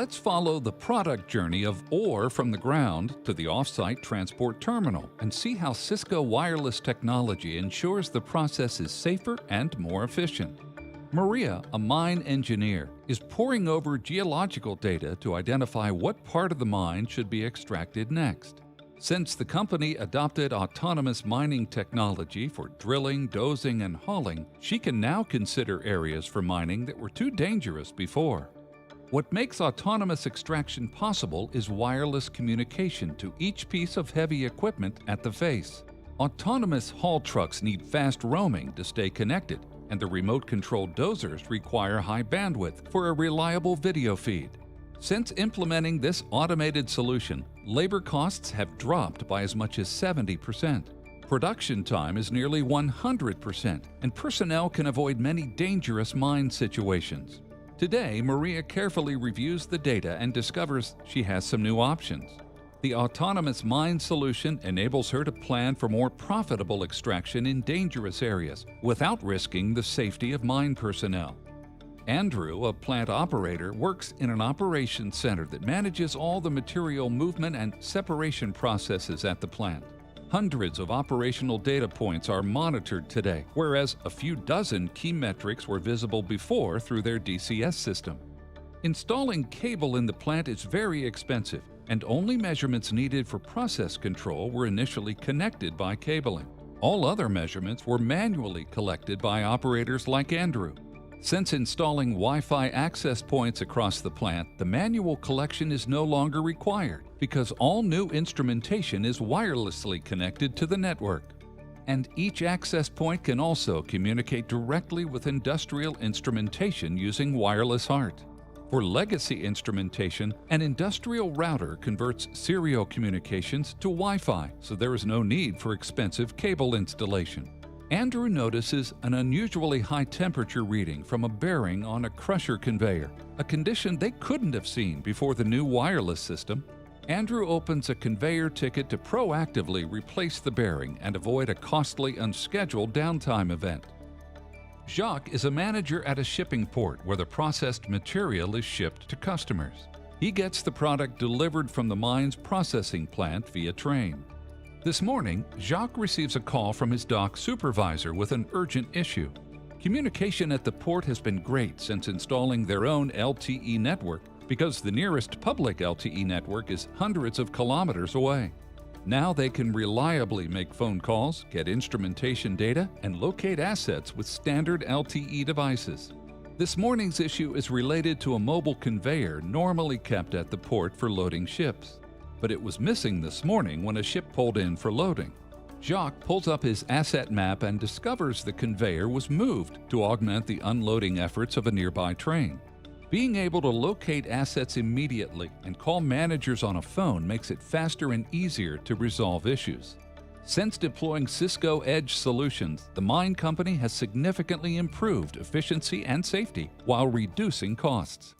Let's follow the product journey of ore from the ground to the off-site transport terminal and see how Cisco wireless technology ensures the process is safer and more efficient. Maria, a mine engineer, is poring over geological data to identify what part of the mine should be extracted next. Since the company adopted autonomous mining technology for drilling, dozing, and hauling, she can now consider areas for mining that were too dangerous before. What makes autonomous extraction possible is wireless communication to each piece of heavy equipment at the face. Autonomous haul trucks need fast roaming to stay connected, and the remote-controlled dozers require high bandwidth for a reliable video feed. Since implementing this automated solution, labor costs have dropped by as much as 70%. Production time is nearly 100%, and personnel can avoid many dangerous mine situations. Today, Maria carefully reviews the data and discovers she has some new options. The autonomous mine solution enables her to plan for more profitable extraction in dangerous areas without risking the safety of mine personnel. Andrew, a plant operator, works in an operations center that manages all the material movement and separation processes at the plant. Hundreds of operational data points are monitored today, whereas a few dozen key metrics were visible before through their DCS system. Installing cable in the plant is very expensive, and only measurements needed for process control were initially connected by cabling. All other measurements were manually collected by operators like Andrew. Since installing Wi-Fi access points across the plant, the manual collection is no longer required because all new instrumentation is wirelessly connected to the network. And each access point can also communicate directly with industrial instrumentation using wireless HART. For legacy instrumentation, an industrial router converts serial communications to Wi-Fi, so there is no need for expensive cable installation. Andrew notices an unusually high temperature reading from a bearing on a crusher conveyor, a condition they couldn't have seen before the new wireless system. Andrew opens a conveyor ticket to proactively replace the bearing and avoid a costly, unscheduled downtime event. Jacques is a manager at a shipping port where the processed material is shipped to customers. He gets the product delivered from the mine's processing plant via train. This morning, Jacques receives a call from his dock supervisor with an urgent issue. Communication at the port has been great since installing their own LTE network because the nearest public LTE network is hundreds of kilometers away. Now they can reliably make phone calls, get instrumentation data, and locate assets with standard LTE devices. This morning's issue is related to a mobile conveyor normally kept at the port for loading ships. But it was missing this morning when a ship pulled in for loading. Jacques pulls up his asset map and discovers the conveyor was moved to augment the unloading efforts of a nearby train. Being able to locate assets immediately and call managers on a phone makes it faster and easier to resolve issues. Since deploying Cisco Edge solutions, the mine company has significantly improved efficiency and safety while reducing costs.